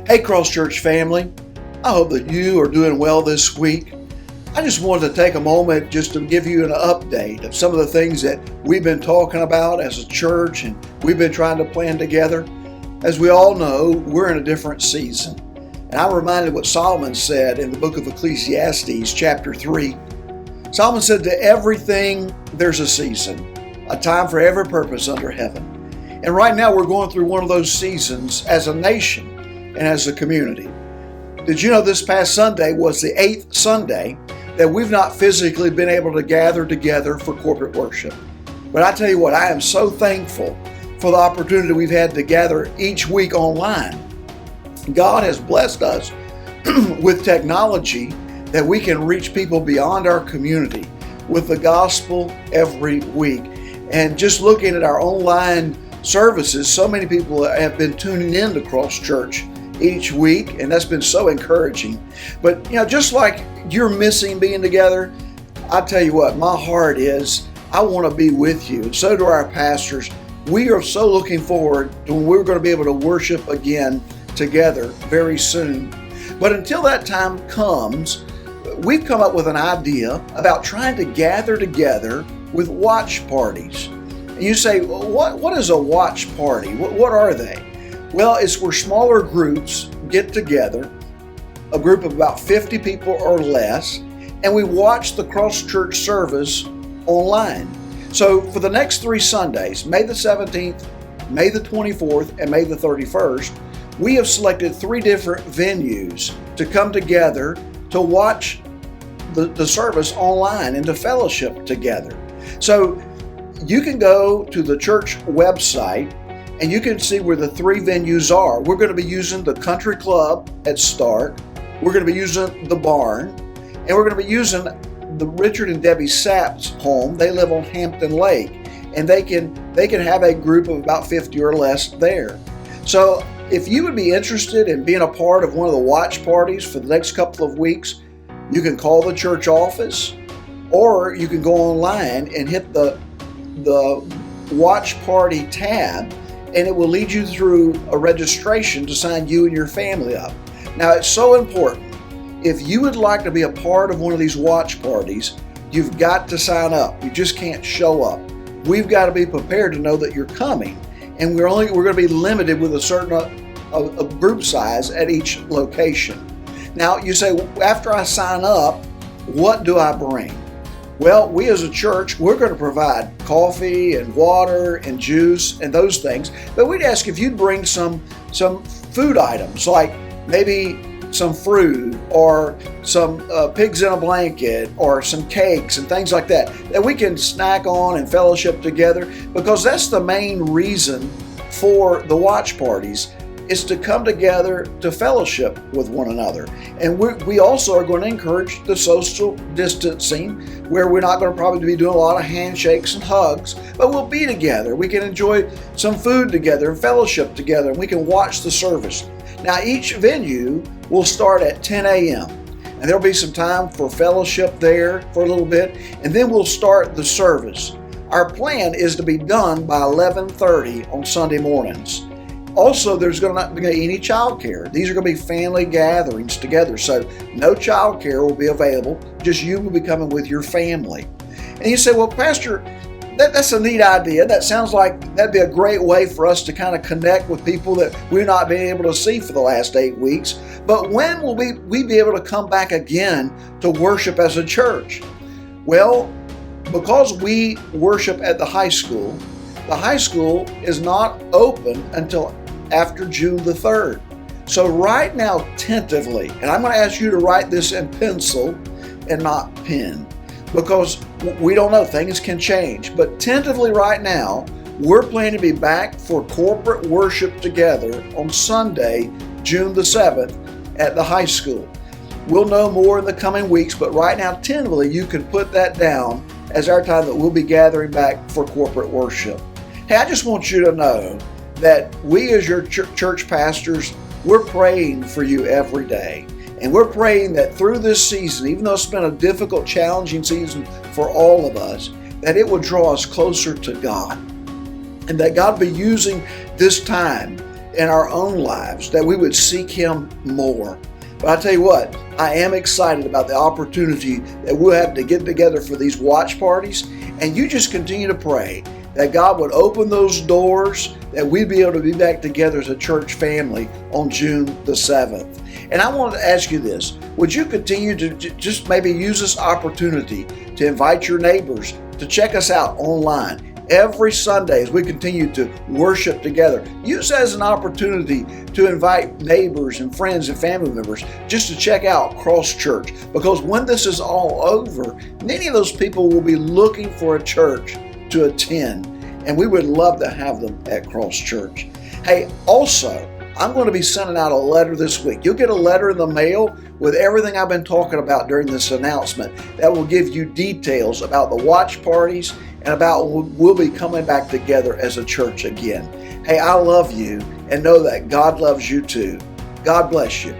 Hey Cross Church family, I hope that you are doing well this week. I just wanted to take a moment just to give you an update of some of the things that we've been talking about as a church and we've been trying to plan together. As we all know, we're in a different season. And I'm reminded what Solomon said in the book of Ecclesiastes, chapter 3. Solomon said, "To everything there's a season, a time for every purpose under heaven." And right now we're going through one of those seasons as a nation and as a community. Did you know this past Sunday was the 8th Sunday that we've not physically been able to gather together for corporate worship? But I tell you what, I am so thankful for the opportunity we've had to gather each week online. God has blessed us with technology that we can reach people beyond our community with the gospel every week. And just looking at our online services, so many people have been tuning in to Cross Church each week, and that's been so encouraging. But just like you're missing being together, I tell you what, my heart is I want to be with you, and so do our pastors. We are so looking forward to when we're going to be able to worship again together very soon. But until that time comes, we've come up with an idea about trying to gather together with watch parties. And you say, well, what is a watch party? What are they? Well, it's where smaller groups get together, a group of about 50 people or less, and we watch the Cross Church service online. So for the next 3 Sundays, May the 17th, May the 24th, and May the 31st, we have selected 3 different venues to come together to watch the service online and to fellowship together. So you can go to the church website and you can see where the 3 venues are. We're going to be using the Country Club at Stark. We're going to be using the barn. And we're going to be using the Richard and Debbie Sapp's home. They live on Hampton Lake. And they can have a group of about 50 or less there. So if you would be interested in being a part of one of the watch parties for the next couple of weeks, you can call the church office, or you can go online and hit the watch party tab, and it will lead you through a registration to sign you and your family up. Now, it's so important. If you would like to be a part of one of these watch parties, you've got to sign up. You just can't show up. We've got to be prepared to know that you're coming, and we're going to be limited with a certain a group size at each location. Now, you say, after I sign up, what do I bring? Well, we as a church, we're going to provide coffee and water and juice and those things. But we'd ask if you'd bring some food items, like maybe some fruit or some pigs in a blanket or some cakes and things like that we can snack on and fellowship together, because that's the main reason for the watch parties, is to come together to fellowship with one another. And we also are going to encourage the social distancing, where we're not going to probably be doing a lot of handshakes and hugs, but we'll be together. We can enjoy some food together and fellowship together, and we can watch the service. Now, each venue will start at 10 a.m., and there'll be some time for fellowship there for a little bit, and then we'll start the service. Our plan is to be done by 11:30 on Sunday mornings. Also, there's not going to be any child care. These are going to be family gatherings together, so no child care will be available. Just you will be coming with your family. And you say, well, Pastor, that's a neat idea. That sounds like that'd be a great way for us to kind of connect with people that we've not been able to see for the last 8 weeks. But when will we be able to come back again to worship as a church? Well, because we worship at the high school is not open until after June the 3rd. So right now, tentatively, and I'm going to ask you to write this in pencil and not pen, because we don't know, things can change. But tentatively right now, we're planning to be back for corporate worship together on Sunday, June the 7th at the high school. We'll know more in the coming weeks, but right now, tentatively, you can put that down as our time that we'll be gathering back for corporate worship. Hey, I just want you to know that we as your church pastors, we're praying for you every day. And we're praying that through this season, even though it's been a difficult, challenging season for all of us, that it would draw us closer to God, and that God be using this time in our own lives, that we would seek Him more. But I tell you what, I am excited about the opportunity that we'll have to get together for these watch parties, and you just continue to pray that God would open those doors, that we'd be able to be back together as a church family on June the 7th. And I want to ask you this, would you continue to just maybe use this opportunity to invite your neighbors to check us out online every Sunday as we continue to worship together? Use it as an opportunity to invite neighbors and friends and family members just to check out Cross Church, because when this is all over, many of those people will be looking for a church to attend, and we would love to have them at Cross Church. Hey, also, I'm going to be sending out a letter this week. You'll get a letter in the mail with everything I've been talking about during this announcement that will give you details about the watch parties and about we'll be coming back together as a church again. Hey, I love you and know that God loves you too. God bless you.